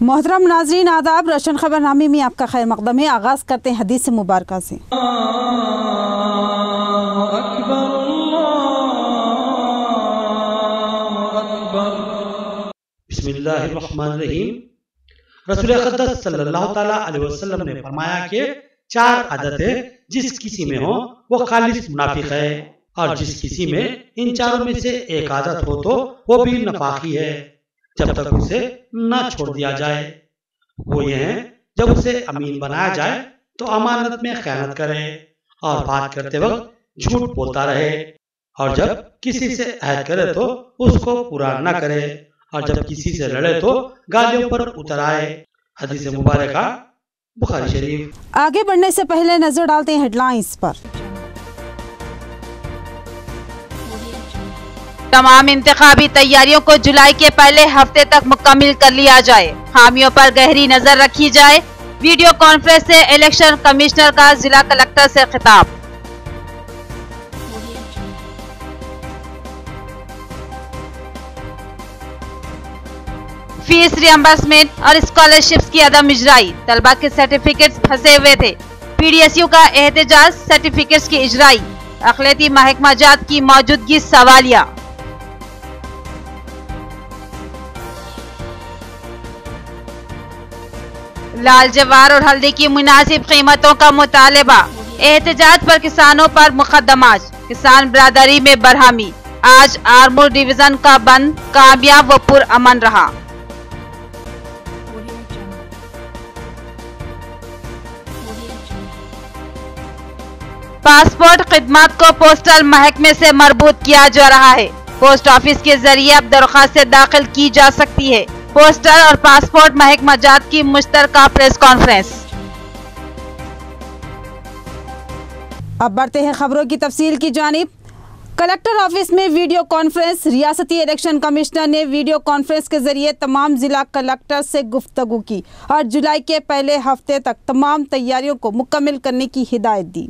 मोहतरम नाज़रीन आदाब, रोशन खबरनामे में आपका खैर मकदम है। आगाज़ करते हैं हदीस मुबारक से। बिस्मिल्लाहिर्रहमानिर्रहीम। रसूल अक़दस सल्लल्लाहु ताला अलैहि वसल्लम ने फरमाया कि 4 आदतें जिस किसी में हो वो खालिस मुनाफिक है, और जिस किसी में इन चारों में से एक आदत हो तो वो भी नफाकी है, जब तक उसे न छोड़ दिया जाए। वो ये है, जब उसे अमीन बनाया जाए तो अमानत में खयानत करे और बात करते वक्त झूठ बोलता रहे, और जब किसी से अहद करे तो उसको पूरा न करे, और जब किसी से लड़े तो गालियों पर उतर आए। हदीस मुबारक बुखारी शरीफ। आगे बढ़ने से पहले नजर डालते हैं हेडलाइंस पर। तमाम इंतखाबी तैयारियों को जुलाई के पहले हफ्ते तक मुकम्मल कर लिया जाए, खामियों पर गहरी नजर रखी जाए। वीडियो कॉन्फ्रेंस से इलेक्शन कमिश्नर का जिला कलेक्टर से खिताब। फीस रियम्बर्समेंट और स्कॉलरशिप्स की अदम इजराई, तलबा के सर्टिफिकेट्स फंसे हुए थे। पीडीएसयू का एहतजाज, सर्टिफिकेट्स की इजराई, अखिलती महकमा जात की मौजूदगी सवालिया। लाल जवार और हल्दी की मुनासिब कीमतों का मुतालबा, एहतजाज पर किसानों पर मुकदमात, किसान बिरादरी में बरहमी। आज आरमूर डिवीजन का बंद कामयाब व पुरअमन रहा। पासपोर्ट खिदमत को पोस्टल महकमे से मरबूत किया जा रहा है। पोस्ट ऑफिस के जरिए अब दरख्वास्तें दाखिल की जा सकती है। पोस्टल और पासपोर्ट महकमा जात की मुश्तरका प्रेस कॉन्फ्रेंस। अब बढ़ते हैं खबरों की तफसील की जानिब। कलेक्टर ऑफिस में वीडियो कॉन्फ्रेंस। रियासती इलेक्शन कमिश्नर ने वीडियो कॉन्फ्रेंस के जरिए तमाम जिला कलेक्टर से गुफ्तगू की और जुलाई के पहले हफ्ते तक तमाम तैयारियों को मुकम्मल करने की हिदायत दी।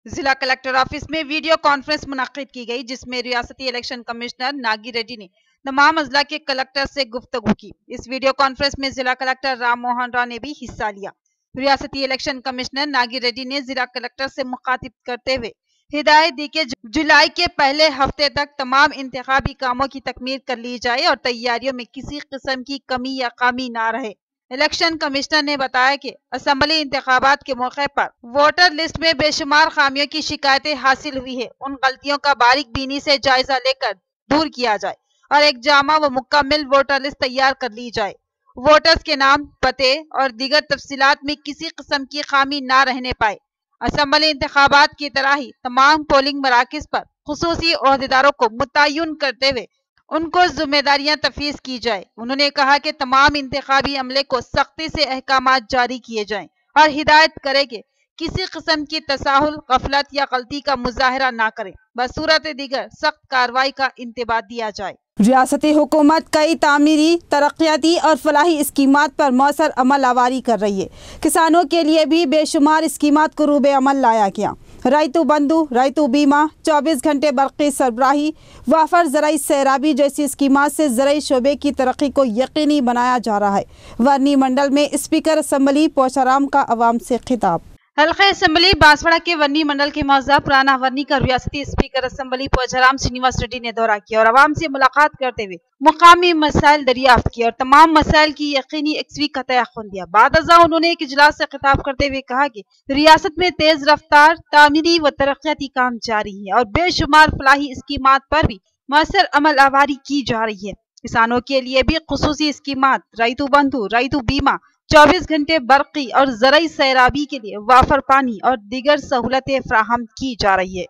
जिला कलेक्टर ऑफिस में वीडियो कॉन्फ्रेंस मुनक्किद की गई, जिसमें रियासती इलेक्शन कमिश्नर नागी रेड्डी ने तमाम अजला के कलेक्टर से गुफ्तगू की। इस वीडियो कॉन्फ्रेंस में जिला कलेक्टर राम मोहन राव ने भी हिस्सा लिया। रियासती इलेक्शन कमिश्नर नागी रेड्डी ने जिला कलेक्टर से मुखातिब करते हुए हिदायत दी कि जुलाई के पहले हफ्ते तक तमाम इंतखाबी कामों की तकमील कर ली जाए और तैयारियों में किसी किस्म की कमी या खामी ना रहे। इलेक्शन कमिश्नर ने बताया कि असेंबली इंतखाबात के मौके पर वोटर लिस्ट में बेशुमार खामियों की शिकायतें हासिल हुई है। उन गलतियों का बारीक बीनी से जायजा लेकर दूर किया जाए और एक जामा व मुकम्मल वोटर लिस्ट तैयार कर ली जाए। वोटर्स के नाम, पते और दीगर तफसीलात में किसी किस्म की खामी ना रहने पाए। असेंबली इंतखाबात की तरह ही तमाम पोलिंग मराकज पर खुसूसी ओहदेदारों को मुतय्यन करते हुए उनको जिम्मेदारियां तफवीज़ की जाए। उन्होंने कहा कि तमाम इंतखाबी अमले को सख्ती से अहकामात जारी किए जाएं और हिदायत करे कि किसी किस्म की तसाहुल, गफलत या गलती का मुजाहरा ना करें। बसूरत दीगर सख्त कार्रवाई का इंतबाह दिया जाए। रियासती हुकूमत कई तामीरी, तरक्याती और फलाही स्कीमात पर मौसर अमल आवारी कर रही है। किसानों के लिए भी बेशुमार स्कीमात को रूबे अमल लाया गया। रैतु बंधु, रैतु बीमा, 24 घंटे बरक़ी सरबराही, वाफर ज़राई सैराबी जैसी स्कीमात से ज़राई शोबे की तरक्की को यकीनी बनाया जा रहा है। वर्नी मंडल में स्पीकर असम्बली पोचाराम का अवाम से खिताब। हल्का असम्बली बांसवाड़ा के वर्नी मंडल के मौजा पुराना वर्नी का रियासती स्पीकर असम्बली पोचाराम श्रीनिवास रेड्डी ने दौरा किया और आवाम से मुलाकात करते हुए मुकामी मसाइल दरियाफ्त किया और तमाम मसाइल की यकीनी यकसवी का तयक़ुन दिया। बाद अज़ा उन्होंने एक इजलास से खिताब करते हुए कहा कि रियासत में तेज रफ्तार तामीरी व तरक्याती काम जारी है और बेशुमार फलाही स्कीमात पर भी मौसर अमल आवारी की जा रही है। किसानों के लिए भी खुसूसी स्कीमात, रैतु बंधु, रैतु बीमा, 24 घंटे बरक़ी और ज़राई सैराबी के लिए वाफर पानी और दीगर सहूलतें फ्राहम की जा रही है।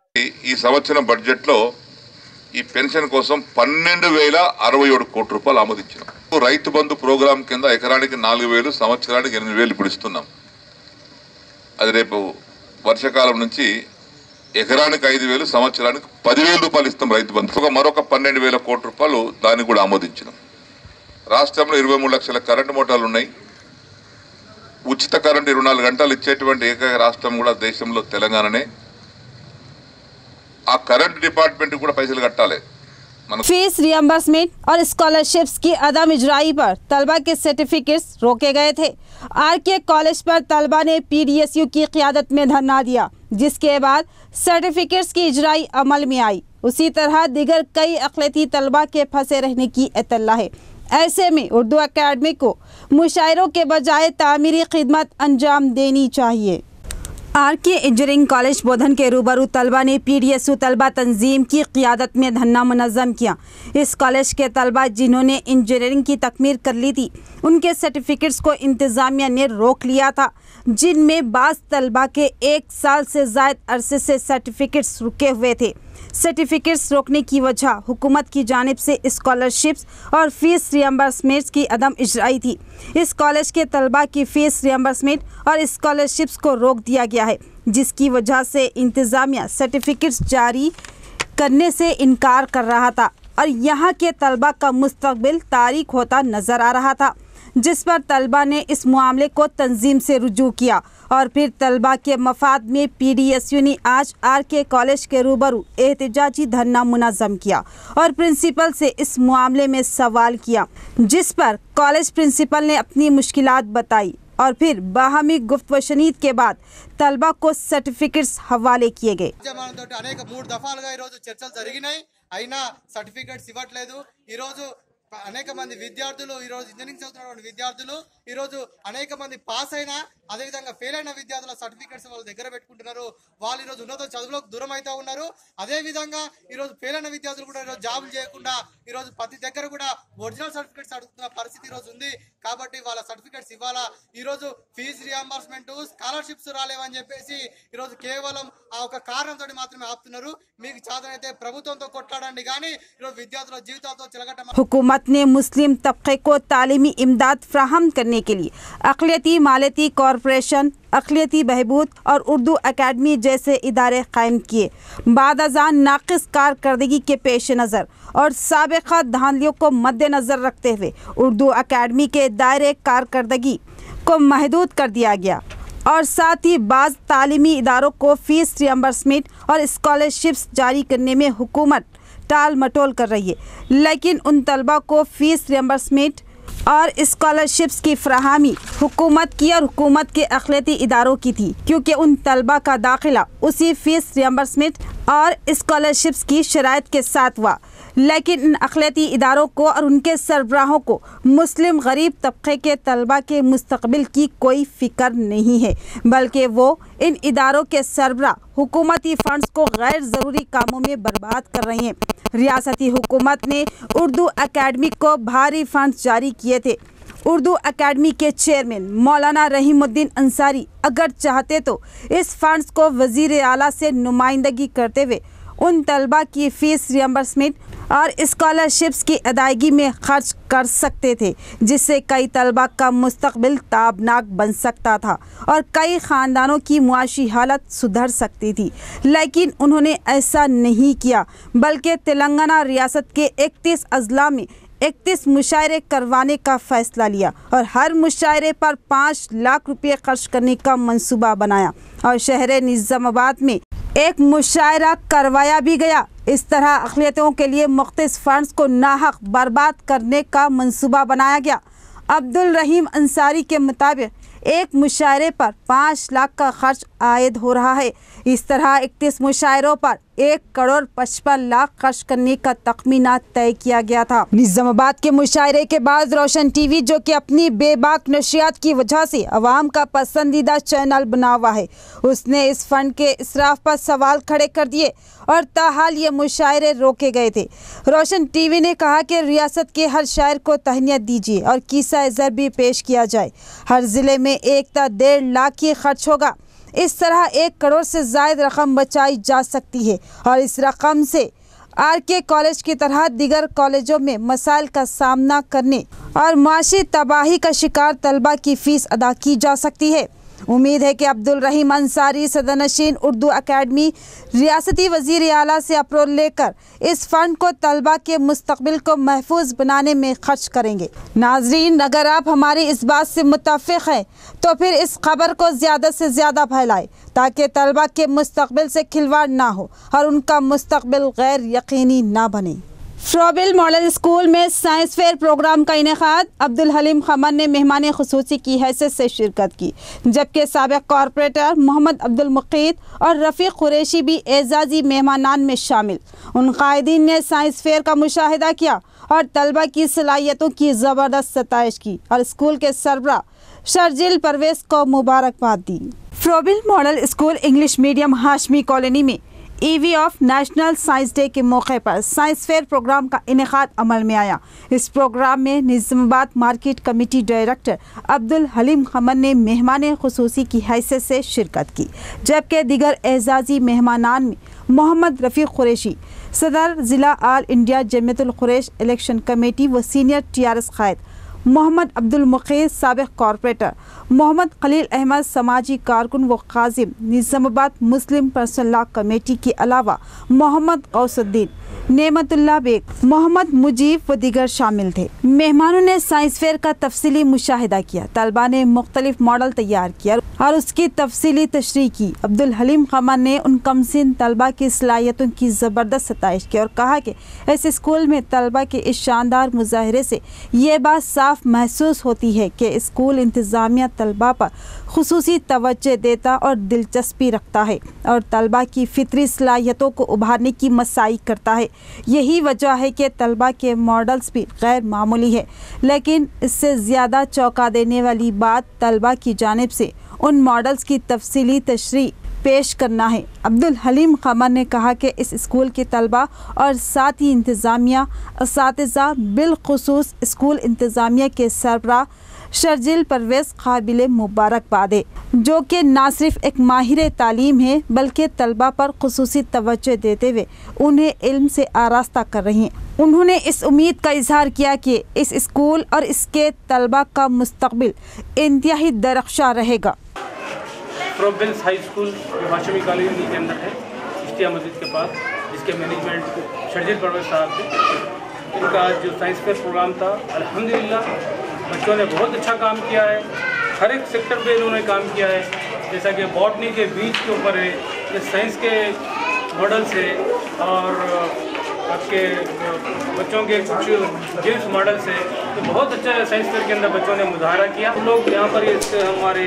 ఈ సంవత్సరం బడ్జెట్ లో ఈ పెన్షన్ కోసం 12,067 కోట్ల రూపాయలు ఆమోదించాం। రైతు బంధు ప్రోగ్రామ్ కింద ఎకరానికి 4,000, సంవత్సరానికి 8,000 ఇప్పుడు ఇస్తున్నాం। అది రేపు వర్షాకాలం నుంచి ఎకరానికి 5,000, సంవత్సరానికి 10,000 రూపాయలు ఇస్తాం రైతు బంధు। మరొక 12,000 కోట్ల రూపాయలు దానికి కూడా ఆమోదించాం। రాష్ట్రంలో 23 లక్షల కరెంటు మోటార్లు ఉన్నాయి। ఉచిత కరెంటు 24 గంటలు ఇచ్చేటువంటి ఏకైక రాష్ట్రం కూడా దేశంలో తెలంగాణనే। ఆ కరెంట్ డిపార్ట్మెంట్ కూడా పైసలు కట్టాలి। फीस रियम्बर्समेंट और स्कॉलरशिप्स की अदम इजराई पर तलबा के सर्टिफिकेट्स रोके गए थे। आरके कॉलेज पर तलबा ने पीडीएसयू की क़ियादत में धरना दिया, जिसके बाद सर्टिफिकेट्स की इजराई अमल में आई। उसी तरह दीगर कई अक़लियती तलबा के फंसे रहने की इत्तला है। ऐसे में उर्दू अकेडमी को मुशायरों के बजाय तामीरी खिदमत अंजाम देनी चाहिए। आरके इंजीनियरिंग कॉलेज बोधन के रूबरू तलबा ने पीडीएसयू तलबा तंजीम की क़ियादत में धरना मुनज़्ज़म किया। इस कॉलेज के तलबा जिन्होंने इंजीनियरिंग की तकमील कर ली थी, उनके सर्टिफिकेट्स को इंतज़ामिया ने रोक लिया था, जिनमें बाज़ तलबा के 1 साल से ज़ायद अरसे से सर्टिफिकेट्स रुके हुए थे। सर्टिफिकेट्स रोकने की वजह हुकूमत की जानिब से स्कॉलरशिप्स और फ़ीस रियम्बर्समेंट की अदम इजराई थी। इस कॉलेज के तलबा की फ़ीस रियम्बर्समेंट और स्कॉलरशिप्स को रोक दिया गया है, जिसकी वजह से इंतज़ामिया सर्टिफिकेट्स जारी करने से इनकार कर रहा था और यहाँ के तलबा का मुस्तकबिल तारीक होता नज़र आ रहा था, जिस पर तलबा ने इस मामले को तंजीम से रुजू किया और फिर तलबा के मफाद में पीडीएसयू ने आज आरके कॉलेज के रूबरू एहतजाजी धरना मुनज़्ज़म किया और प्रिंसिपल से इस मामले में सवाल किया, जिस पर कॉलेज प्रिंसिपल ने अपनी मुश्किलात बताई और फिर बाहमी गुफ्त व शनीद के बाद तलबा को सर्टिफिकेट्स हवाले किए गए। అనేక 3 దఫాలుగా ఈ రోజు చర్చలు జరిగినాయి, అయినా సర్టిఫికెట్స్ ఇవ్వట్లేదు। ఈ రోజు అనేక మంది విద్యార్థులు ఈ రోజు ఇంజనీరింగ్ చదువుతున్న విద్యార్థులు ఈ రోజు అనేక మంది పాస్ అయినా అదే విధంగా ఫెయిల్ అయిన విద్యార్థుల సర్టిఫికెట్స్ వాళ్ళ దగ్గర పెట్టుకుంటున్నారు। వాళ్ళు ఈ రోజు ఉన్నత చదువులకు దూరం అవుతా ఉన్నారు। అదే విధంగా ఈ రోజు ఫెయిల్ అయిన విద్యార్థులు కూడా ఈ రోజు జాబులు చేయకుండా ఈ రోజు ప్రతి దగ్గర కూడా ఒరిజినల్ సర్టిఫికెట్స్ అడుగుతున్న పరిస్థితి ఈ రోజు ఉంది। కాబట్టి వాళ్ళ సర్టిఫికెట్స్ ఇవ్వాలా। ఈ రోజు ఫీజు రియంబర్స్మెంట్ స్కాలర్షిప్స్ రాలేవని చెప్పేసి ఈ రోజు కేవలం ఆ ఒక కారణంతో మాత్రమే ఆపుతున్నారు। మీకు చాదనైతే ప్రభుత్వంతో కొట్లాడండి, కానీ ఈ రోజు విద్యార్థుల జీవితాలతో చిలగట। हुकूमत ने मुस्लिम तबके को तालीमी इमदाद फ्राहम करने के लिए अक़लियती मालियती कॉरपोरेशन, अक़लियती बहबूद और उर्दू अकेडमी जैसे इदारे कायम किए। बाद अज़ान नाक़िस कारकर्दगी के पेश नज़र और साबिक़ा धांधलियों को मद्देनज़र रखते हुए उर्दू अकेडमी के दायरे कारकर्दगी को महदूद कर दिया गया और साथ ही बाज़ तालीमी इदारों को फ़ीस रियम्बर्समेंट और स्कॉलरशिप्स जारी करने में हुकूमत टाल मटोल कर रही है। लेकिन उन तलबा को फ़ीस रियम्बर्समेंट और स्कॉलरशिप्स की फराहमी हुकूमत की और हुकूमत के अक़लियती इदारों की थी, क्योंकि उन तलबा का दाखिला उसी फ़ीस रियम्बर्समेंट और स्कॉलरशिप्स की शराइत के साथ हुआ। लेकिन इन अक़लियती इदारों को और उनके सरबराहों को मुस्लिम गरीब तबके के तलबा के मुस्तकबिल की कोई फ़िक्र नहीं है, बल्कि वो इन इदारों के सरबराह हुकूमती फ़ंड्स को गैर ज़रूरी कामों में बर्बाद कर रहे हैं। रियासती हुकूमत ने उर्दू अकेडमी को भारी फ़ंड्स जारी किए थे। उर्दू अकेडमी के चेयरमैन मौलाना रहीमुद्दीन अंसारी अगर चाहते तो इस फंड्स को वज़ीर आला से नुमाइंदगी करते हुए उन तलबा की फ़ीस रियम्बर्समेंट और स्कॉलरशिप्स की अदायगी में खर्च कर सकते थे, जिससे कई तलबा का मुस्तकबिल ताबनाक बन सकता था और कई ख़ानदानों की मुआशी हालत सुधर सकती थी। लेकिन उन्होंने ऐसा नहीं किया, बल्कि तेलंगाना रियासत के 31 अजला में 31 मुशायरे करवाने का फ़ैसला लिया और हर मुशायरे पर 5 लाख रुपये खर्च करने का मंसूबा बनाया और शहर निज़ामाबाद में एक मुशायरा करवाया भी गया। इस तरह अक़लियतों के लिए मुख्तलिफ फ़ंड्स को नाहक बर्बाद करने का मंसूबा बनाया गया। अब्दुल रहीम अंसारी के मुताबिक एक मुशायरे पर 5 लाख का खर्च आयद हो रहा है। इस तरह 31 मुशायरों पर 1 करोड़ 55 लाख खर्च करने का तखमीना तय किया गया था। निज़ामाबाद के मुशायरे के बाद रोशन टीवी, जो कि अपनी बेबाक नशियात की वजह से अवाम का पसंदीदा चैनल बना हुआ है, उसने इस फंड के इसराफ पर सवाल खड़े कर दिए और ताहाल ये मुशायरे रोके गए थे। रोशन टीवी ने कहा कि रियासत के हर शायर को तहनीत दीजिए और किस्सा ज़र भी पेश किया जाए। हर ज़िले में 1 से 1.5 लाख ही खर्च होगा। इस तरह 1 करोड़ से ज़ायद रकम बचाई जा सकती है और इस रकम से आरके कॉलेज की तरह दीगर कॉलेजों में मसाइल का सामना करने और माशी तबाही का शिकार तलबा की फ़ीस अदा की जा सकती है। उम्मीद है कि अब्दुल रहीम अंसारी सदरनशीन उर्दू अकेडमी रियासती वज़ीर आला से अप्रोच लेकर इस फ़ंड को तलबा के मुस्तकबिल को महफूज बनाने में खर्च करेंगे। नाजरीन, अगर आप हमारी इस बात से मुत्तफ़िक़ हैं तो फिर इस खबर को ज़्यादा से ज़्यादा फैलाएं ताकि तलबा के मुस्तकबिल से खिलवाड़ ना हो और उनका मुस्तकबिल गैर यकीनी ना बने। फ्रोबिल मॉडल स्कूल में साइंस फेयर प्रोग्राम का इनेकाद। अब्दुल हलीम खमन ने मेहमान खुसूसी की हैसियत से शिरकत की, जबकि साबिक कॉरपोरेटर मोहम्मद अब्दुल मुकीत और रफ़ीक कुरैशी भी एजाजी मेहमानान में शामिल। उन कायदीन ने साइंस फेयर का मुशाहिदा किया और तलबा की सलाहियतों की ज़बरदस्त सताइश की और स्कूल के सरबराह शर्जिल परवेज़ को मुबारकबाद दी। Froebel model school English medium Hashmi colony में eve of national science day के मौके पर साइंस फेयर प्रोग्राम का इनेकाद अमल में आया। इस प्रोग्राम में Nizamabad market committee director Abdul Haleem Khaman ने मेहमान खुसूसी की हैसियत से शिरकत की, जबकि दीगर एजाजी मेहमानान में मोहम्मद रफ़ीक कुरैशी, सदर ज़िला all India Jamiatul Quresh election committee व सीनियर TRS कायद, मोहम्मद अब्दुल मुकीत साबिक कॉरपोरेटर, मोहम्मद खलील अहमद समाजी कारकुन व काजिम Nizamabad Muslim personal law committee के अलावा मोहम्मद गौसुद्दीन, नेमतुल्लाह बेग, मोहम्मद मुजीब व दीगर शामिल थे। मेहमानों ने साइंस फेयर का तफसीली मुशाहिदा किया। तलबा ने मुख्तलिफ मॉडल तैयार किया और उसकी तफसीली तशरीह की। अब्दुल हलीम खमन ने उन कमसिन तलबा की सलाहियतों की ज़बरदस्त सताइश की और कहा कि इस स्कूल में तलबा के इस शानदार मुजाहरे से ये बात साफ महसूस होती है कि स्कूल इंतज़ामिया तलबा पर खुसूसी तवज्जो देता और दिलचस्पी रखता है और तलबा की फितरी सलाहियतों को उभारने की मसाई करता है। यही वजह है कि तलबा के मॉडल्स भी गैर मामूली है, लेकिन इससे ज़्यादा चौंका देने वाली बात तलबा की जानिब से उन मॉडल्स की तफसीली तशरीह पेश करना है। अब्दुल हलीम खमन ने कहा कि इस स्कूल के तलबा और साथ ही इंतज़ामिया असातिज़ा बिलखुसूस स्कूल इंतज़ामिया के सरबराह शर्जिल परवेज़ काबिल मुबारकबाद है, जो कि न सिर्फ एक माहिर तालीम है बल्कि तलबा पर खुसूसी तवज्जो देते हुए उन्हें इल्म से आरास्ता कर रही हैं। उन्होंने इस उम्मीद का इजहार किया कि इस स्कूल और इसके तलबा का मुस्तकबिल इंतहाई दरख्शां रहेगा। फ्रोबिल हाई स्कूल जो हाशमी कॉलोनी के अंदर है, इश्तिया मस्जिद के पास, जिसके मैनेजमेंट शर्जिल परवेज़ साहब थे। इनका जो साइंस फेयर प्रोग्राम था, अल्हम्दुलिल्लाह बच्चों ने बहुत अच्छा काम किया है। हर एक सेक्टर पे इन्होंने काम किया है, जैसा कि बॉटनी के बीज के ऊपर है, ये साइंस के मॉडल्स है और आपके बच्चों के कुछ गेम्स मॉडल्स है। तो बहुत अच्छा साइंस फेयर के अंदर बच्चों ने मुजाहरा किया। हम लोग यहाँ पर हमारे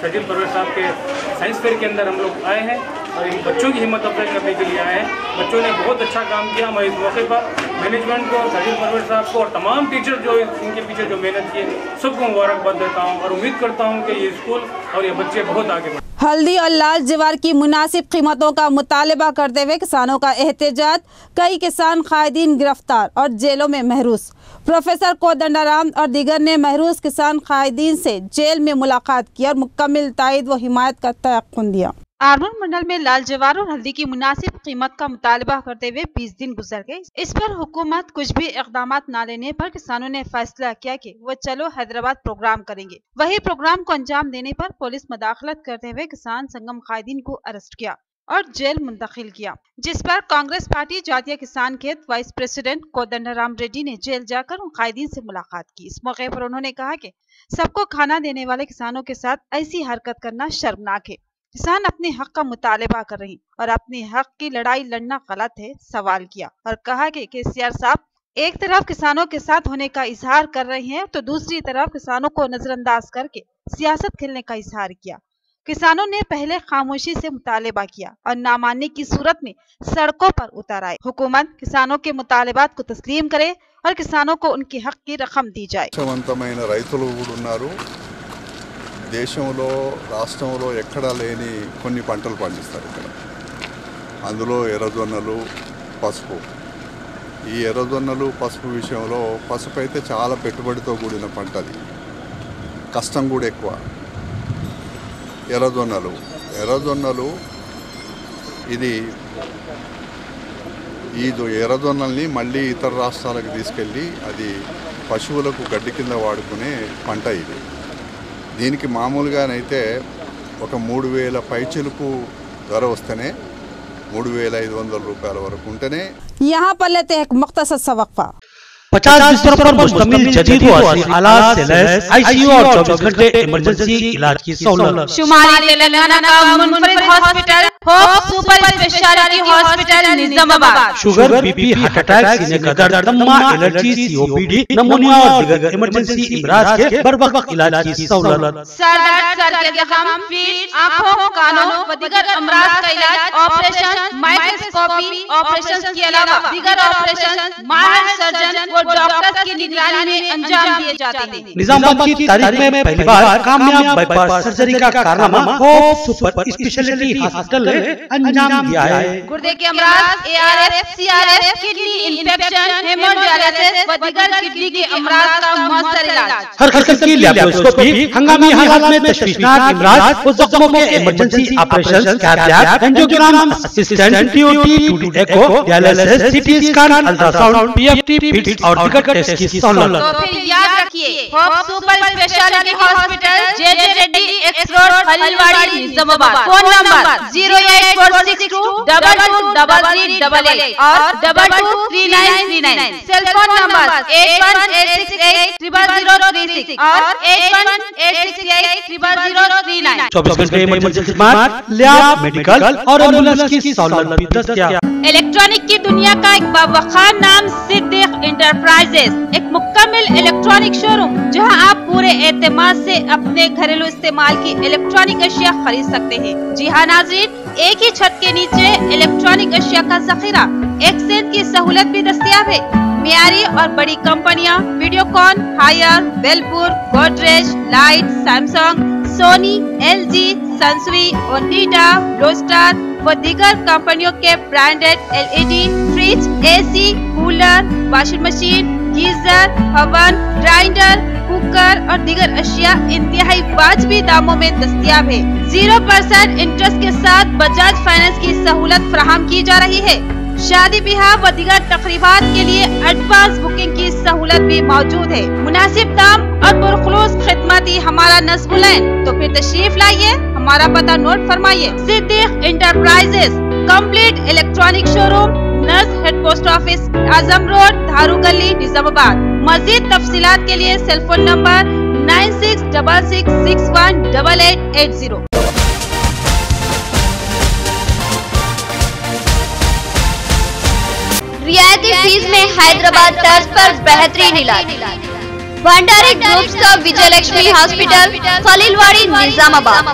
शर्जिल परवेज़ साहब के साइंस फेयर के अंदर हम लोग आए हैं और इन बच्चों की हिम्मत अफजाई करने के लिए आए हैं। बच्चों ने बहुत अच्छा काम किया। मैं इस मौके पर मैनेजमेंट को, शर्जिल परवेज़ साहब को और तमाम टीचर जो इनके पीछे जो मेहनत किए, सबको मुबारकबाद देता हूँ और उम्मीद करता हूँ कि ये स्कूल और ये बच्चे बहुत आगे बढ़ें। हल्दी और लाल ज्वार की मुनासिब कीमतों का मुतालबा करते हुए किसानों का एहतजाज, कई किसान कायदीन गिरफ्तार और जेलों में महरूस। प्रोफेसर कोदंडाराम और दीगर ने महरूस किसान कायदीन से जेल में मुलाकात की और मुकम्मल तायद व हिमायत का तयक्कुन दिया। आरमूर मंडल में लाल ज्वार और हल्दी की मुनासिब कीमत का मुतालबा करते हुए 20 दिन गुजर गए। इस पर हुकूमत कुछ भी इकदाम न लेने पर किसानों ने फैसला किया कि वो चलो हैदराबाद प्रोग्राम करेंगे। वही प्रोग्राम को अंजाम देने पर पुलिस मदाखलत करते हुए किसान संगम कायदीन को अरेस्ट किया और जेल मुंतकिल किया, जिस पर कांग्रेस पार्टी जातीय किसान खेत वाइस प्रेसिडेंट कोदंडाराम रेड्डी ने जेल जाकर उन कायदीन से मुलाकात की। इस मौके पर उन्होंने कहा कि सबको खाना देने वाले किसानों के साथ ऐसी हरकत करना शर्मनाक है। किसान अपने हक का मुतालबा कर रही और अपने हक की लड़ाई लड़ना गलत है, सवाल किया और कहा कि केसीआर साहब एक तरफ किसानों के साथ होने का इजहार कर रहे हैं तो दूसरी तरफ किसानों को नजरअंदाज करके सियासत खेलने का इजहार किया। किसानों ने पहले खामोशी से मुतालबा किया और ना मानने की सूरत में सड़कों पर उतर आए। हुकूमत किसानों के मुतालबात को तस्लीम करे और किसानों को उनके हक की रकम दी जाए। దేశంలో రాష్ట్రంలో ఎక్కడా లేని కొన్ని పంటలు పండిస్తారు ఇక్కడ. అందులో ఎర్రజొన్నలు, పసుపు. ఈ ఎర్రజొన్నలు, పసుపు విషయంలో పసుపు అయితే చాలా పెట్టుబడితో కూడిన పంటది, కష్టం కూడా ఎక్కువ. ఎర్రజొన్నలు ఇది ఈ ఎర్రజొన్నల్ని మళ్ళీ ఇతర రాష్ట్రాలకు తీసుకెళ్ళి అది పశువులకు గడ్డి కింద వాడుకునే పంట ఇది. దీనికి మామూలుగానైతే ఒక 3000 పైచిలకు ధర వస్తేనే 3500 రూపాయల వరకు ఉంటేనే. यहाँ पर लेते हैं मुख्तसर सा वक्फा। 50 बिस्तरों पर मुश्तमिल जदीद व असली आलात से लैस आईसीयू और 24 घंटे इमरजेंसी इलाज की सहूलत। शुमाली तेलंगाना का मुनफरिद hospital Hope Super Speciality Hospital Nizamabad. Sugar, BP, heart attack, सीने का दर्द, दमा, एलर्जी, सीओपीडी, निमोनिया और दीगर इमरजेंसी इमराज के बर वक्त इलाज की सहूलत। सर दर्द, सर के जख्म, पीठ, आँखों, कानों व दीगर अमराज का इलाज, ऑपरेशन, माइक्रोस्कोपी ऑपरेशन के अलावा दीगर ऑपरेशन माहिर सर्जन व डॉक्टर्स की निगरानी में अंजाम दिए जाते हैं। निजामाबाद की तारीख में पहली बार कामयाब बाईपास सर्जरी का कारनामा होप सुपर स्पेशलिटी हॉस्पिटल ने अंजाम दिया है। गुर्दे के अमराज, ARF, CRF, kidney infection, haemodialysis व दीगर किडनी के अमराज का मौसर इलाज। हर किस्म की लैप्रोस्कोपी, हंगामी हालात में तशवीशनाक इमराज व जख्मों के emergency operation, cath, angiogram, assistant, TOT, 2D echo, dialysis, CT scan, ultrasound, PFT, पिट्स और दीगर टेस्ट की सहूलत। तो फिर याद रखिए, Hope Super Speciality Hospital, JJ Reddy X road, Khalilwadi, Nizamabad. Phone number 08462 223388 और 223939। सेल फोन नंबर 8186800036 और 8186800039। 24 घंटे इमरजेंसी खिदमत, लैब, मेडिकल और एम्बुलेंस की सहूलत भी दस्तयाब। इलेक्ट्रॉनिक की दुनिया का एक बावखार नाम सिद्दीक इंटरप्राइजेस, एक मुकम्मल इलेक्ट्रॉनिक शोरूम जहां आप पूरे एतमाद से अपने घरेलू इस्तेमाल की इलेक्ट्रॉनिक अशिया खरीद सकते हैं। जी हाँ नाज़रीन, एक ही छत के नीचे इलेक्ट्रॉनिक अशिया का जखीरा, एक्सचेंज की सहूलत भी दस्तयाब है। मियारी और बड़ी कंपनियां वीडियोकॉन, हायर, वेलपुर, गोदरेज, लाइट, Samsung, Sony, LG, Sansui, Onida, Blue Star व दीगर कंपनियों के branded LED, fridge, AC, cooler, washing machine, geyser, oven, grinder, cooker और दीगर अशिया इंतहाई वाजबी दामों में दस्तयाब है। 0% इंटरेस्ट के साथ बजाज फाइनेंस की सहूलत फराहम की जा रही है। शादी ब्याह व दीगर तकरीबात के लिए एडवांस बुकिंग की सहूलत भी मौजूद है। मुनासिब दाम और पुरखुलूस खिदमत ही हमारा नस्ब लाइन। तो फिर तशरीफ लाइए, हमारा पता नोट फरमाइए। Siddique enterprises, complete electronic showroom, नर्स head post office, Azam road, Dharu गली, निजामाबाद। मजीद तफसीलात के लिए सेल फोन नंबर 9666618880। रियायती फीस में हैदराबाद तर्ज पर बेहतरीन इलाज। भंडारी ग्रुप्स का विजयलक्ष्मी हॉस्पिटल, खलीलवाड़ी, निजामाबाद।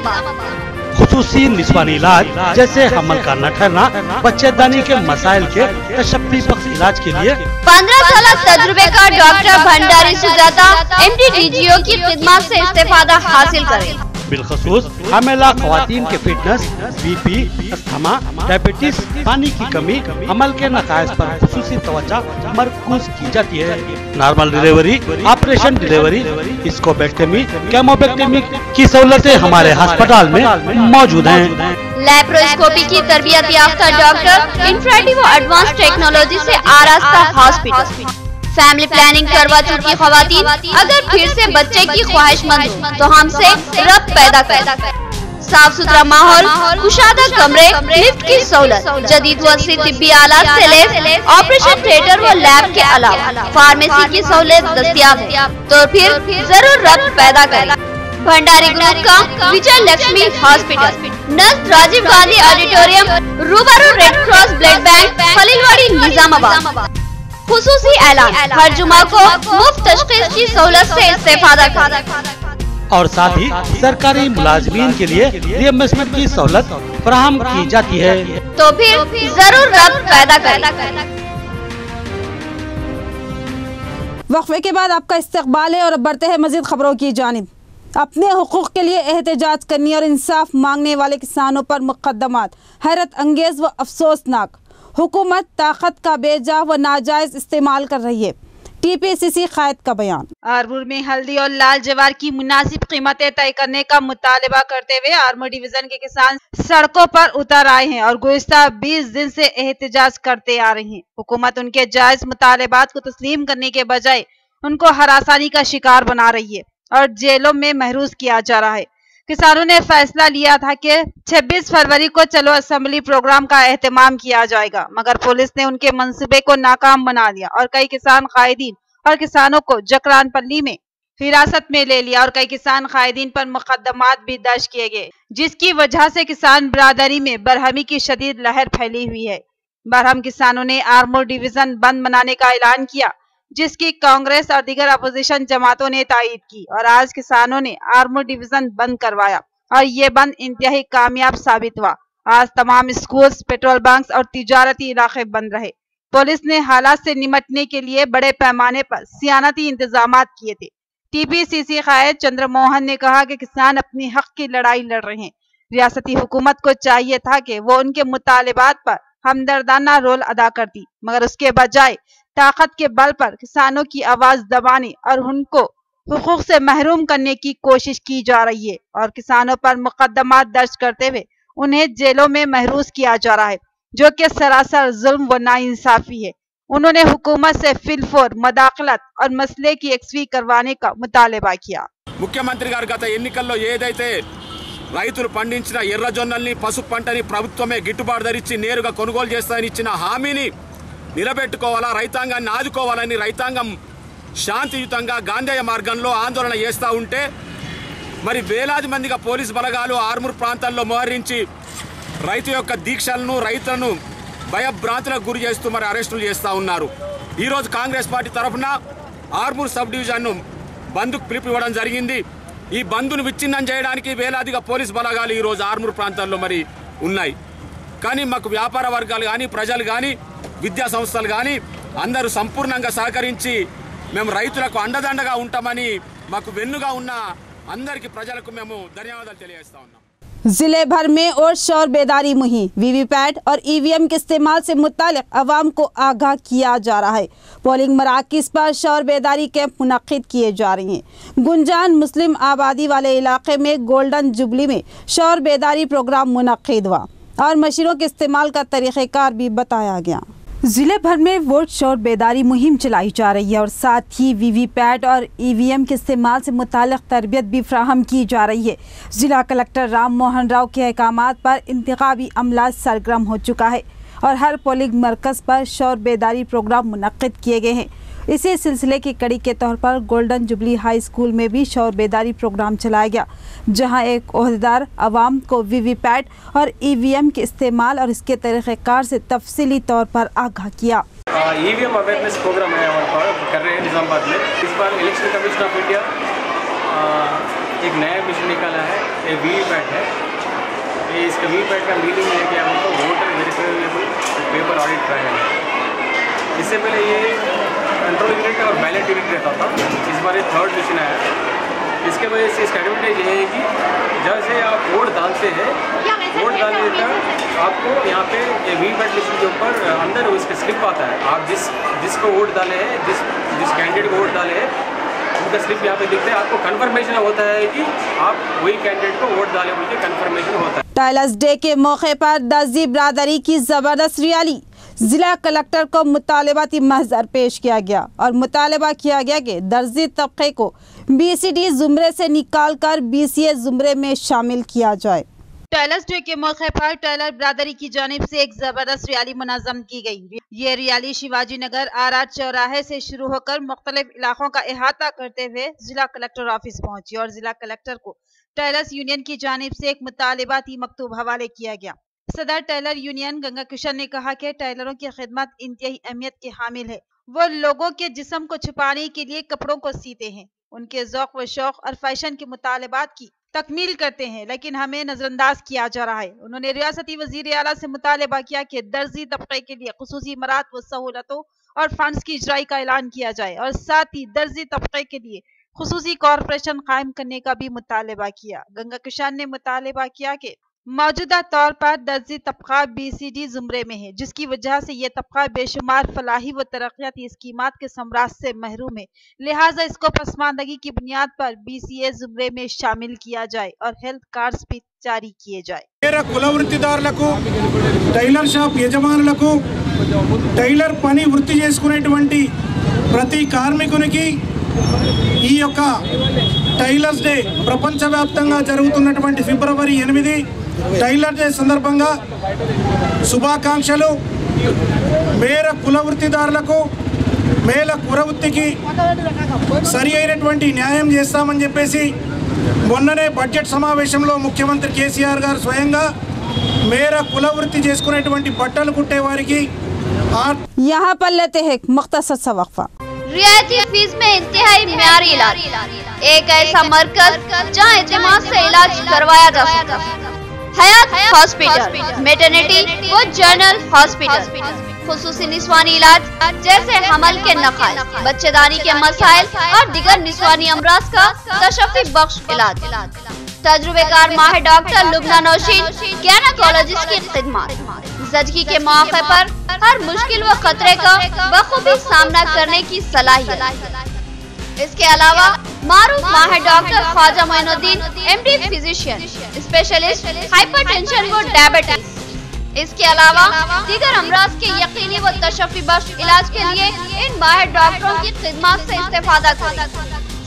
खुसूसी निस्वानी इलाज जैसे हमल का न ठहरना, बच्चेदानी के मसाइल के तशफ़्फ़ी बख्श इलाज के लिए 15 साल तजुर्बे का डॉक्टर भंडारी सुजाता MD-DGO की खिदमत से इस्तेफादा हासिल करें। बिलखसूस हमेला ख्वातीन के फिटनेस, बीपी, अस्थमा, डायबिटीज, पानी की कमी, अमल के नकायस पर खुसूसी तवज्जो मरकूज की जाती है। नॉर्मल डिलीवरी, ऑपरेशन डिलीवरी, स्कोपेक्टमी, केमोपेक्टमी की सहूलतें हमारे अस्पताल में मौजूद हैं। लैप्रोस्कोपी की तरबियत याफ्ता डॉक्टर, इंफ्रारेड व एडवांस टेक्नोलॉजी से आरास्ता हॉस्पिटल। फैमिली प्लानिंग करवा चुकी खवातीन अगर फिर से बच्चे की ख्वाहिशमंद हो तो हमसे रब्त पैदा कर। साफ सुथरा माहौल, कुशादा कमरे, लिफ्ट की सहूलत, जदीद व तिब्बी आलात से लैस, ऑपरेशन थिएटर व लैब के अलावा फार्मेसी की सहूलत दस्तयाब है। तो फिर जरूर रब्त पैदा करें। भंडारी ग्रुप का विजयलक्ष्मी हॉस्पिटल, नज़द राजीव गांधी ऑडिटोरियम, रूबरू red cross blood bank, Khalilwadi, Nizamabad. खुसूसी ऐलान, हर जुमा को मुफ्त तशखीस की सहूलत से इस्तेफादा करें और साथ ही सरकारी मुलाजमीन के लिए रिएम्बर्समेंट की सहूलत फराहम की जाती है। तो फिर जरूर रब्त पैदा करें। वक्फे के बाद आपका इस्तकबाल है और अब बढ़ते हैं मजीद खबरों की जानिब। अपने हुकूक के लिए एहतजाज करने और इंसाफ मांगने वाले किसानों पर मुकदमात हैरत अंगेज व अफसोसनाक। हुकूमत ताकत का बेजा व नाजायज इस्तेमाल कर रही है। TPCC कायद का बयान। आरमूर में हल्दी और लाल जवार की मुनासिब कीमतें तय करने का मुतालबा करते हुए आरमूर डिवीजन के किसान सड़कों पर उतर आए हैं और गुज़िश्ता 20 दिन से एहतजाज करते आ रहे हैं। हुकूमत उनके जायज मुतालबात को तस्लीम करने के बजाय उनको हरासानी का शिकार बना रही है और जेलों में महरूज किया जा रहा है। किसानों ने फैसला लिया था कि 26 फरवरी को चलो असेंबली प्रोग्राम का एहतमाम किया जाएगा, मगर पुलिस ने उनके मंसूबे को नाकाम बना दिया और कई किसान कायदीन और किसानों को जकरानपल्ली में हिरासत में ले लिया और कई किसान कायदीन पर मुकदमात भी दर्ज किए गए, जिसकी वजह से किसान बिरादरी में बरहमी की शदीद लहर फैली हुई है। बरहम किसानों ने आर्मूर डिवीजन बंद मनाने का ऐलान किया, जिसकी कांग्रेस और दीगर अपोजिशन जमातों ने तायीद की और आज किसानों ने आर्मूर डिवीजन बंद करवाया और ये बंद इंतहाई कामयाब साबित हुआ। आज तमाम स्कूल्स, पेट्रोल पंप्स और तिजारती इलाके बंद रहे। पुलिस ने हालात से निपटने के लिए बड़े पैमाने पर सियानती इंतजाम किए थे। टीपीसीसी कायद चंद्रमोहन ने कहा कि किसान अपनी हक की लड़ाई लड़ रहे हैं। रियासती हुकूमत को चाहिए था कि वो उनके मुतालिबात पर हमदर्दाना रोल अदा करती, मगर उसके बजाय ताकत के बल पर किसानों की आवाज दबाने और उनको हुकूक से महरूम करने की कोशिश की जा रही है और किसानों पर मुकदमात दर्ज करते हुए उन्हें जेलों में महरूस किया जा रहा है, जो कि सरासर जुल्म व नाइंसाफी है। उन्होंने हुकूमत से फिलफोर मदाखलत और मसले की एक्सवी करवाने का मुतालबा किया। मुख्यमंत्री गाరు గత ఎన్నికల్లో ఏదైతే రైతులు పండించిన ఎర్రజొన్నల్ని పసుపు పంటని ప్రభుత్వమే గిట్టుబాటు ధర ఇచ్చి నేరుగా కొనుగోలు చేస్తారని ఇచ్చిన హామీని నిలబెట్టుకోవాలా, రైతాంగాన్ని ఆదుకోవాలని రైతాంగం శాంతియుతంగా గాంధేయ మార్గంలో ఆందోళన చేస్తూ ఉంటే మరి వేలాది మందిగా పోలీసు బలగాలు ఆర్మూర్ ప్రాంతాల్లో మోహరించి రైతు యొక్క దీక్షలను, రైతులను భయభ్రాంతులకు గురి చేస్తూ మరి అరెస్టులు చేస్తూ ఉన్నారు। ఈరోజు కాంగ్రెస్ పార్టీ తరఫున ఆర్మూర్ సబ్ డివిజన్ను బంద్కు పిలుపు ఇవ్వడం జరిగింది। ఈ బంద్ను విచ్ఛిన్నం చేయడానికి వేలాదిగా పోలీసు బలగాలు ఈరోజు ఆర్మూర్ ప్రాంతాల్లో మరి ఉన్నాయి। కానీ మాకు వ్యాపార వర్గాలు కానీ, ప్రజలు కానీ, విద్యా సంస్థలు కానీ అందరూ సంపూర్ణంగా సహకరించి మేము రైతులకు అండదండగా ఉంటామని మాకు వెన్నుగా ఉన్న అందరికీ ప్రజలకు మేము ధన్యవాదాలు తెలియజేస్తా ఉన్నాం। जिले भर में और शोर बेदारी मुहिम, वीवीपैट और ईवीएम के इस्तेमाल से मुतालिक अवाम को आगाह किया जा रहा है। पोलिंग मराकिज पर शोर बेदारी कैंप मुनक्किद किए जा रहे हैं। गुंजान मुस्लिम आबादी वाले इलाके में गोल्डन जुबली में शोर बेदारी प्रोग्राम मुनक्किद हुआ और मशीनों के इस्तेमाल का तरीक़ेकार भी बताया गया। जिले भर में वोट शोर बेदारी मुहिम चलाई जा रही है और साथ ही वीवीपैट और ईवीएम के इस्तेमाल से मुताल्लिक़ तरबियत भी फ्राहम की जा रही है। जिला कलेक्टर राम मोहन राव के अहकामात पर इंतखाबी अमला सरगर्म हो चुका है और हर पोलिंग मरकज़ पर शोर बेदारी प्रोग्राम मुनक्किद किए गए हैं। इसी सिलसिले की कड़ी के तौर पर गोल्डन जुबली हाई स्कूल में भी शोर बेदारी प्रोग्राम चलाया गया, जहां एक ओहदेदार अवाम को वीवीपैट और ईवीएम के इस्तेमाल और इसके तरीक़ेकार से तफसीली तौर पर आगाह किया। ईवीएम अवेयरनेस प्रोग्राम है कर रहे हैं निज़ामाबाद में। इस बार इलेक्शन कमीशन ऑफ इंडिया एक नया मिशन निकाला है, ये वीवीपैट है। ये इसका वीवीपैट का मीनिंग है कि हमको voter verifiable paper audit trial है। इससे पहले ये कंट्रोल यूनिट और बैलेट यूनिट रहता था, इस बार ये थर्ड मिशन आया। इसके वजह से इसका एडवांटेज ये है कि जैसे आप वोट डालते हैं, वोट डालने तक आपको यहाँ पे वीवीपैट मशीन के ऊपर अंदर उसका स्लिप आता है। आप जिसको वोट डाले हैं, जिस कैंडिडेट को वोट डाले हैं, उनका स्लिप यहाँ पे दिखता है। आपको कन्फर्मेशन होता है कि आप वही कैंडिडेट को वोट डाले, बोल के कन्फर्मेशन होता है। टाइलर्स डे के मौके पर दर्जी बिरादरी की जबरदस्त रैली, जिला कलेक्टर को मुतालबाती महजर पेश किया गया और मुतालबा किया गया कि दर्जी तबके को बीसीडी जुमरे से निकालकर बीसीए जुमरे में शामिल किया जाए। टाइलर्स डे के मौके पर टाइलर बिरादरी की जानिब से एक जबरदस्त रैली मुनज़्ज़म की गई। ये रैली शिवाजी नगर आर चौराहे से शुरू होकर मुख्तलिफ इलाकों का अहाता करते हुए जिला कलेक्टर ऑफिस पहुंची और जिला कलेक्टर को टाइलर्स यूनियन की जानिब से एक मुतालिबाती मकतूब हवाले किया गया। सदर टाइलर यूनियन गंगा किशन ने कहा कि टाइलरों की खिदमत इंतहाई अहमियत के हामिल है। वो लोगों के जिस्म को छुपाने के लिए कपड़ों को सीते हैं, उनके ज़ौक़ व शौक़ और फैशन के मुतालबात की तकमील करते हैं, लेकिन हमें नजरअंदाज किया जा रहा है। उन्होंने रियासती वज़ीर आला से मुतालबा किया कि दर्जी तबके के लिए खुसूसी मरात व सहूलतों और फंड्स की इजराई का ऐलान किया जाए और साथ ही दर्जी तबके के लिए खुसूसी कॉरपोरेशन कायम करने का भी मुतालबा किया। गंगा किशन ने मुतालबा किया कि मौजूदा तौर पर दर्जी तबका बीसीडी जुमरे में है, जिसकी वजह से ये तबका बेशुमार फलाही व तरक्याती स्कीमात के समराज से महरूम है। लिहाजा इसको पसमानदगी की बुनियाद पर बीसीए जुमरे में शामिल किया जाए और हेल्थ कार्ड्स भी जारी किए जाए। కుల వృత్తిదారులకు, టైలర్ షాప్ యజమానులకు, టైలర్ పని వృత్తి చేసుకునేటువంటి ప్రతి కార్మికునికి ఈ యొక్క టైలర్స్ డే ప్రపంచవ్యాప్తంగా జరుగుతున్నటువంటి ఫిబ్రవరి 8 టైలర్ డే సందర్భంగా శుభాకాంక్షలు। మేర కుల వృత్తిదారులకు, మేల కురవృత్తికి సరి అయినటువంటి న్యాయం చేస్తామని చెప్పేసి మొన్ననే బడ్జెట్ సమావేశంలో ముఖ్యమంత్రి కేసీఆర్ గారు స్వయంగా మేర కులవృత్తి చేసుకునేటువంటి బట్టలు కుట్టే వారికి यहाँ पर लेते हैं मुख्तसर सा वक्फा। रियायती फीस में इंतहाई मियारी इलाज, एक ऐसा मरकज जहां एतमाद से इलाज करवाया जा सकता है। हयात हॉस्पिटल, मैटरनिटी व जनरल हॉस्पिटल, खुसूसी निस्वानी इलाज जैसे हमल के नकाइस, बच्चेदानी के मसाइल और दिगर निस्वानी अमराज का तशफ़ी बख्श इलाज। तजुर्बेकार माहिर डॉक्टर लुबना नौशीन गैनाकोलॉजिस्ट की खिदमत, ज़चगी के मौके पर हर मुश्किल व खतरे का बखूबी सामना करने की सलाहियत। इसके अलावा मारूफ माहिर doctor Khwaja Moinuddin MD physician, specialist hypertension व डायबिटीज। इसके अलावा दीगर अमराज के यकीनी व तशफ़ी बख्श इलाज के लिए इन माहिर डॉक्टरों की खिदमत से इस्तेफादा करें।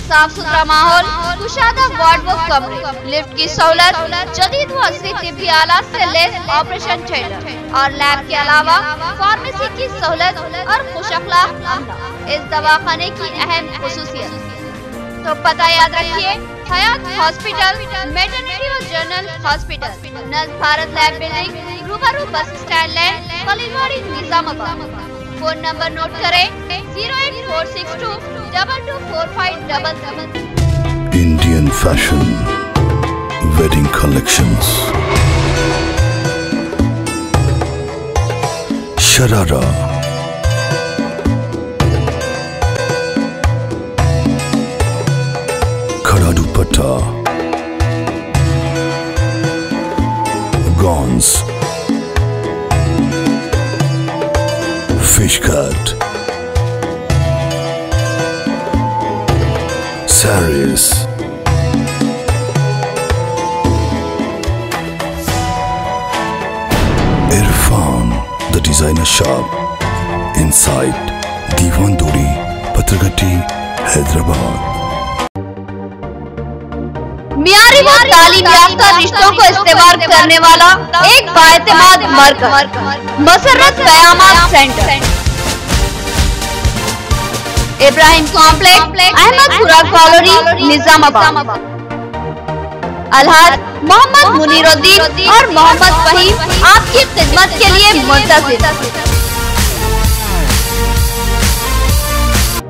साफ सुथरा माहौल, कुशादा वार्ड व कमरे, लिफ्ट की सहूलत, जदीद व असली तिब्बी आलात से लैस ऑपरेशन थिएटर और लैब के अलावा फार्मेसी की सहूलत और खुश अखलाक अमला इस दवाखाने की अहम खुसूसियत। तो पता याद रखिए, हयात हॉस्पिटल, मैटरनिटी और जनरल हॉस्पिटल, नज़ भारत लैब बिल्डिंग, रूबरू bus stand lane, Khaliwadi, Nizamabad. Phone number note करें 08462224577। Indian fashion wedding collections, Sharara, Khada dupatta, gowns, fish cut, saris, Irfan, the designer shop, inside Diwan Duri, Patragati, Hyderabad. मियारी व तालीम याफ्ता रिश्तों को इस्तेमाल करने वाला एक बाएतमाद मरकज, मसरत क़यामत centre, Ibrahim complex, Ahmedpura colony, Nizamabad. अलहाज मोहम्मद मुनीरुद्दीन और मोहम्मद फहीम आपकी खिदमत के लिए मुंतज़िर।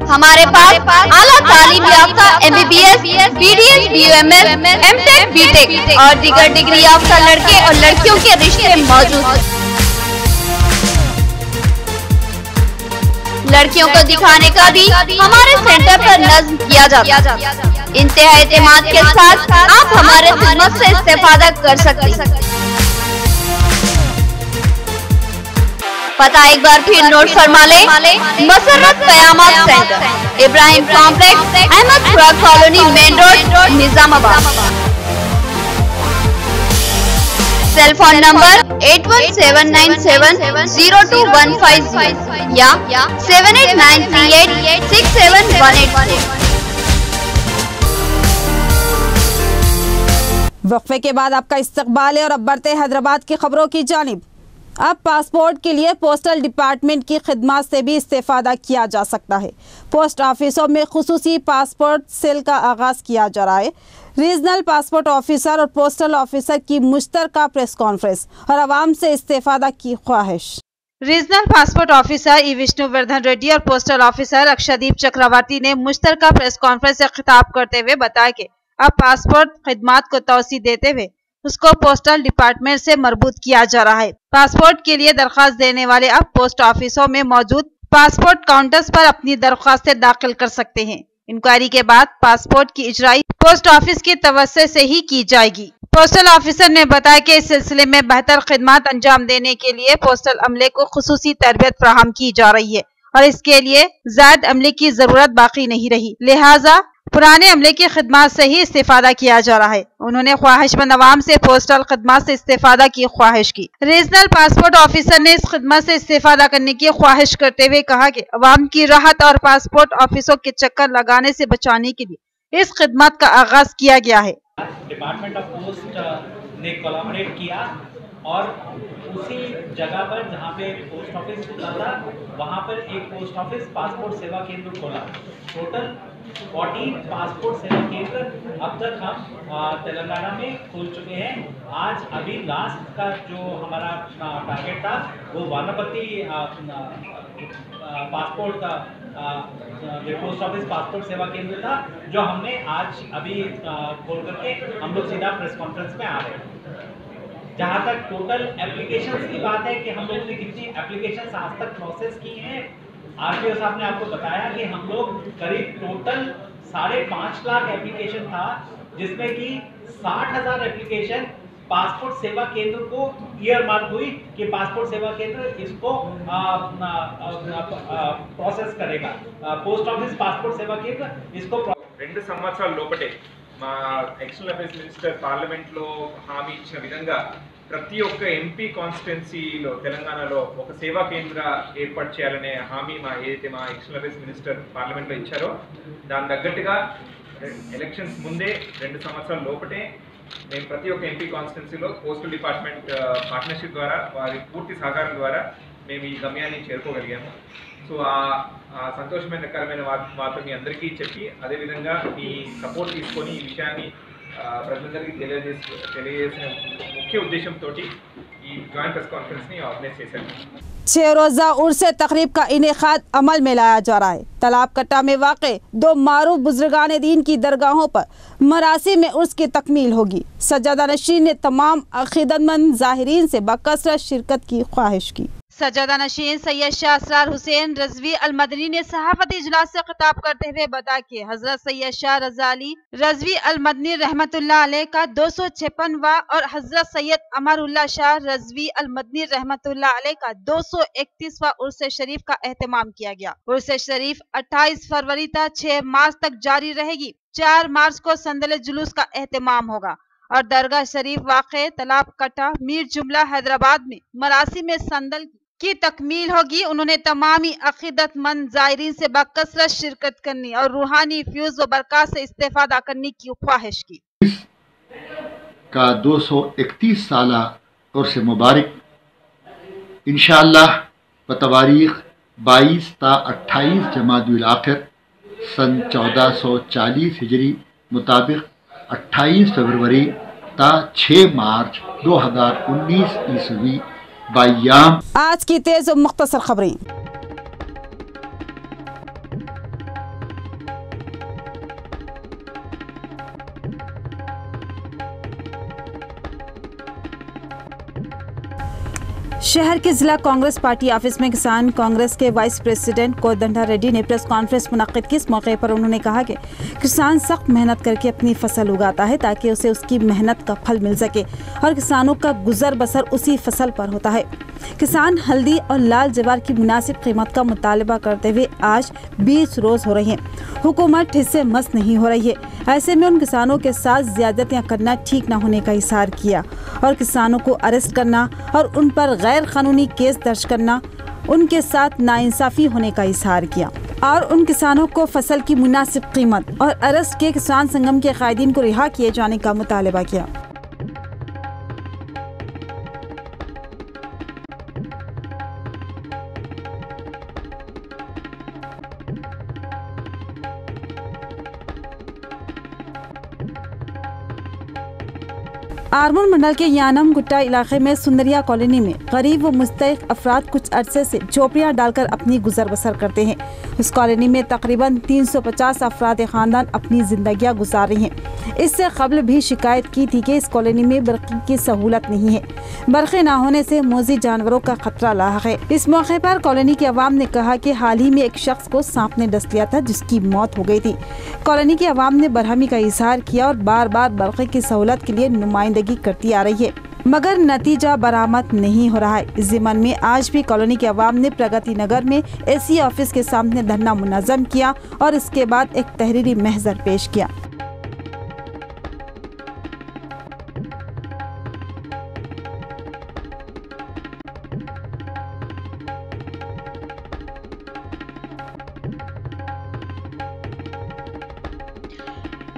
हमारे पास आला तालीम याफ्ता MBBS, BDS, BUMS, MTech, BTech और दीगर डिग्री याफ्ता लड़के और लड़कियों के रिश्ते मौजूद हैं। लड़कियों को दिखाने का भी हमारे सेंटर पर नज़्म किया जाता है। इंतहा एतमाद के साथ आप हमारे खिदमत से इस्तेफादा कर सकते हैं। पता एक बार फिर नोट फरमा ले, मसरत क़यामत centre, Ibrahim complex, Ahmedpura colony, main road, Nizamabad. Cell phone number 8179702150 या 7893867186। वक्फे के बाद आपका इस्तकबाल है और अब बढ़ते हैदराबाद की खबरों की जानिब। अब पासपोर्ट के लिए पोस्टल डिपार्टमेंट की खिदमत से भी इस्तेफादा किया जा सकता है। पोस्ट ऑफिसों में खुसूसी पासपोर्ट सेल का आगाज़ किया जा रहा है। रीजनल पासपोर्ट ऑफिसर और पोस्टल ऑफिसर की मुश्तरका प्रेस कॉन्फ्रेंस और आवाम से इस्तेफादा की ख्वाहिश। रीजनल पासपोर्ट ऑफिसर ई विष्णुवर्धन रेड्डी और पोस्टल ऑफिसर अक्षदीप चक्रवर्ती ने मुश्तरका प्रेस कॉन्फ्रेंस से खिताब करते हुए बताया कि अब पासपोर्ट खिदमात को तौसी देते हुए उसको पोस्टल डिपार्टमेंट से मरबूत किया जा रहा है। पासपोर्ट के लिए दरख्वास्त देने वाले अब पोस्ट ऑफिसों में मौजूद पासपोर्ट काउंटर्स पर अपनी दरख्वास्तें दाखिल कर सकते हैं। इंक्वायरी के बाद पासपोर्ट की इजराई पोस्ट ऑफिस की तवज्जो से ही की जाएगी। पोस्टल ऑफिसर ने बताया कि इस सिलसिले में बेहतर खिदमत अंजाम देने के लिए पोस्टल अमले को खुसूसी तरबियत फराहम की जा रही है और इसके लिए ज़ायद अमले की जरूरत बाकी नहीं रही, लिहाजा पुराने अमले की खिदमत से ही इस्तेफादा किया जा रहा है। उन्होंने ख्वाहिशमंद अवाम से पोस्टल खिदमत से इस्तेफादा की ख्वाहिश की। रीजनल पासपोर्ट ऑफिसर ने इस खिदमत से इस्तेफादा करने की ख्वाहिश करते हुए कहा कि अवाम की राहत और पासपोर्ट ऑफिसों के चक्कर लगाने से बचाने के लिए इस खिदमत का आगाज किया गया है। डिपार्टमेंट ऑफ पोस्ट ने कोलैबोरेट किया और उसी जगह पर जहाँ पे पोस्ट ऑफिस खुला था वहाँ पर एक पोस्ट ऑफिस पासपोर्ट सेवा केंद्र खोला। टोटल 40 पासपोर्ट सेवा केंद्र अब तक हम तेलंगाना में खोल चुके हैं। आज अभी लास्ट का जो हमारा टारगेट था वो वानापत्ती पासपोर्ट का पोस्ट ऑफिस पासपोर्ट सेवा केंद्र था, जो हमने आज अभी खोल करके हम लोग सीधा प्रेस कॉन्फ्रेंस में आ रहे हैं। जहाँ तक टोटल एप्लीकेशंस की बात है कि हम लोगों ने कितनी एप्लीकेशंस आज तक प्रोसेस की हैं, आरटीओ साहब ने आपको बताया कि हम लोग करीब टोटल 5.5 लाख एप्लीकेशन था, जिसमें कि 60,000 एप्लीकेशन पासपोर्ट सेवा केंद्र को ईयर मार्क हुई कि पासपोर्ट सेवा केंद्र इसको प्रोसेस करेगा। पोस्ट ऑफिस पासपोर्ट सेवा केंद्र इसको 2 సంవత్సరాల లోపటే మా ఎక్స్టర్నల్ అఫైర్స్ మినిస్టర్ పార్లమెంట్లో హామీ ఇచ్చిన విధంగా ప్రతి ఒక్క ఎంపీ కాన్స్టిట్యున్సీలో తెలంగాణలో ఒక సేవా కేంద్ర ఏర్పాటు చేయాలనే హామీ ఏదైతే మా ఎక్స్టర్నల్ అఫైర్స్ మినిస్టర్ పార్లమెంట్లో ఇచ్చారో దాని తగ్గట్టుగా ఎలక్షన్స్ ముందే 2 సంవత్సరాల లోపటే మేము ప్రతి ఒక్క ఎంపీ కాన్స్టిట్యున్సీలో పోస్టల్ డిపార్ట్మెంట్ పార్ట్నర్షిప్ ద్వారా వారి పూర్తి సహకారం ద్వారా మేము ఈ గమ్యాన్ని చేరుకోగలిగాము। సో ఆ సంతోషకరమైన వార్త మీ అందరికీ చెప్పి అదేవిధంగా మీ సపోర్ట్ తీసుకొని ఈ విషయాన్ని ప్రజలందరికీ తెలియజేసిన ముఖ్య ఉద్దేశంతో ఈ జాయింట్ ప్రెస్ కాన్ఫరెన్స్ని ఆర్గనైజ్ చేశాను। 6 रोज़ा उर्स तकरीब का इनेकाद अमल में लाया जा रहा है। तालाब कट्टा में वाक़े 2 मारूफ बुजुर्गान दीन की दरगाहों पर मरासिम में उर्स की तकमील होगी। सज्जादा नशीन ने तमाम अक़ीदतमंद ज़ाहिरीन से बकसरत शिरकत की ख्वाहिश की। सज्जादा नशीन सैयद शाह असरार हुसैन रजवी अल मदनी ने सहाफ़ती इजलास से खिताब करते हुए बताया कि हजरत सैयद शाह रज़ा अली रजवी अल मदनी रहमतुल्लाह अलैह का 256वां और हजरत सैयद अमरुल्लाह शाह रजवी अल मदनी रहमतुल्लाह अलैह का 231वां उर्स शरीफ का एहतमाम किया गया। उर्स शरीफ 28 फरवरी तक 6 मार्च तक जारी रहेगी। 4 मार्च को संदल जुलूस का एहतमाम होगा और दरगाह शरीफ वाक़े तालाब कट्टा मीर जुमला हैदराबाद में मरासिम में संदल की तकमील होगी। उन्होंने तमामी अक़ीदतमंद ज़ायरीन से बकसरत शिरकत करनी और रूहानी फ्यूज़ व बरक़ात से इस्तेफ़ादा करने की ख्वाहिश की। का 231 साला उर्स मुबारक इंशाअल्लाह बतवारीख़ 22 ता 28 जमादुल आखिर सन 1440 हिजरी मुताबिक 28 फरवरी ता 6 मार्च 2019 ईस्वी बायाम। आज की तेज और मुख्तसर खबरें। शहर के जिला कांग्रेस पार्टी ऑफिस में किसान कांग्रेस के वाइस प्रेसिडेंट कोदंडा रेड्डी ने प्रेस कॉन्फ्रेंस मुनक्किद की। इस मौके पर उन्होंने कहा कि किसान सख्त मेहनत करके अपनी फसल उगाता है ताकि उसे उसकी मेहनत का फल मिल सके और किसानों का गुजर बसर उसी फसल पर होता है। किसान हल्दी और लाल जवार की मुनासिब कीमत का मुतालबा करते हुए आज 20 रोज हो रही हैं। हुकूमत इससे मस्त नहीं हो रही है। ऐसे में उन किसानों के साथ ज्यादतियां करना ठीक न होने का इशार किया और किसानों को अरेस्ट करना और उन पर गैर कानूनी केस दर्ज करना उनके साथ नाइंसाफी होने का इशार किया और उन किसानों को फसल की मुनासिब कीमत और अरेस्ट के किसान संगम के कायदीन को रिहा किए जाने का मुतालबा किया। आरमूर मंडल के यानम गुट्टा इलाके में सुंदरिया कॉलोनी में गरीब व मुस्तहिक अफराद कुछ अरसे से झोपड़ियां डालकर अपनी गुजर बसर करते हैं। इस कॉलोनी में तकरीबन 350 अफराद खानदान अपनी जिंदगियां गुजार रही हैं। इससे कबल भी शिकायत की थी कि इस कॉलोनी में बरक़ी की सहूलत नहीं है। बरक़ी न होने से मोजी जानवरों का खतरा लाहक है। इस मौके पर कॉलोनी के अवाम ने कहा कि हाल ही में एक शख्स को सांप ने डस लिया था जिसकी मौत हो गई थी। कॉलोनी के अवाम ने बरहमी का इजहार किया और बार बार बरक़ी की सहूलत के लिए नुमाइंदगी करती आ रही है मगर नतीजा बरामद नहीं हो रहा है। इस ज़िमन में आज भी कॉलोनी के अवाम ने प्रगति नगर में एसी ऑफिस के सामने धरना मुनज़्ज़म किया और इसके बाद एक तहरीरी महज़र पेश किया।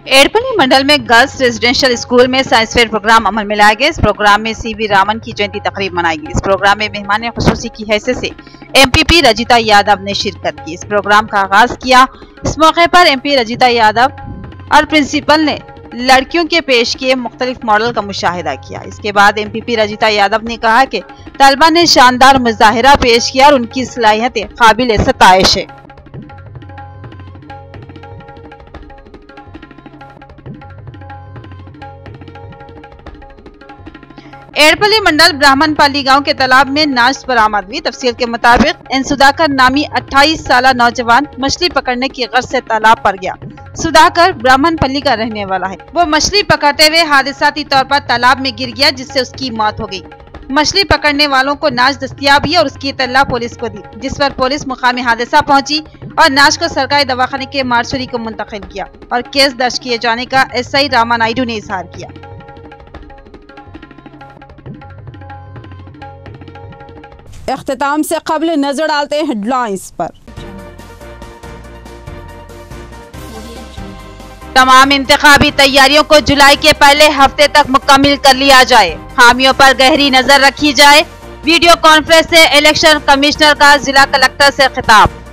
एड़पल्ली मंडल में गर्ल्स रेजिडेंशियल स्कूल में साइंस फेयर प्रोग्राम अमल में लाया गया। इस प्रोग्राम में सीवी रामन की जयंती तकरीब मनाई गई। इस प्रोग्राम में मेहमान खुसूसी की हैसियत से एमपीपी रजिता यादव ने शिरकत की। इस प्रोग्राम का आगाज किया। इस मौके पर एमपी रजिता यादव और प्रिंसिपल ने लड़कियों के पेश किए मुख्तलिफ मॉडल का मुशाहिदा किया। इसके बाद एमपीपी रजिता यादव ने कहा कि तलबा ने शानदार मुजाहिरा पेश किया और उनकी सलाहियतें काबिल सताइश है। एड़पल्ली मंडल ब्राह्मणपाली गांव के तालाब में नाश्त बरामद हुई। तफसील के मुताबिक इन सुधाकर नामी 28 साला नौजवान मछली पकड़ने की गर्ज से तालाब पर गया। सुधाकर ब्राह्मणपल्ली का रहने वाला है। वो मछली पकड़ते हुए हादसाती तौर पर तालाब में गिर गया, जिससे उसकी मौत हो गई। मछली पकड़ने वालों को नाश दस्तियाब हुई और उसकी इत्तला पुलिस को दी, जिस पर पुलिस मुकामी हादसा पहुंची और नाश को सरकारी दवाखाने के मार्चरी को मुंतकिल किया और केस दर्ज किए जाने का एसआई रामा नायडू ने इजहार किया। इख्तिताम से कबल नजर डालते हैं हेडलाइंस पर। तमाम इंतखाबी तैयारियों को जुलाई के पहले हफ्ते तक मुकम्मल कर लिया जाए। खामियों पर गहरी नजर रखी जाए। वीडियो कॉन्फ्रेंस से इलेक्शन कमिश्नर का जिला कलेक्टर से खिताब।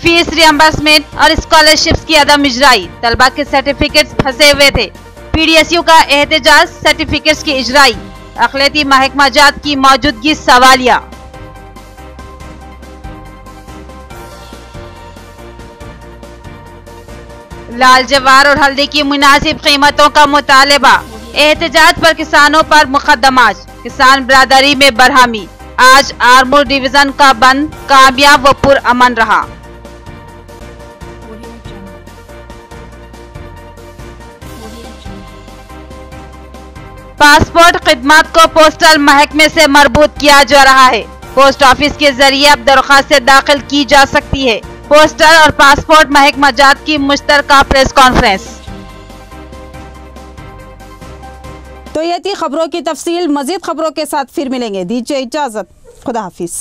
फीस रियम्बर्समेंट और स्कॉलरशिप्स की अदम इजराई। तलबा के सर्टिफिकेट्स फंसे हुए थे। पीडीएसयू का एहतजाज, सर्टिफिकेट्स की इजराई। अखिलती महकमा जात की मौजूदगी सवालिया। लाल जवार और हल्दी की मुनासिब कीमतों का मुतालबा। एहतजाज पर किसानों पर मुकदमात। किसान बिरादरी में बरहमी। आज आरमूर डिवीजन का बंद कामयाब व पुरअमन रहा। पासपोर्ट खिदमत को पोस्टल महकमे से मरबूत किया जा रहा है। पोस्ट ऑफिस के जरिए अब दरख्वास्तें दाखिल की जा सकती है। पोस्टल और पासपोर्ट महकमा जात की मुश्तरका प्रेस कॉन्फ्रेंस। तो ये थी खबरों की तफसील। मजीद खबरों के साथ फिर मिलेंगे। दीजिए इजाजत। खुदा हाफिज।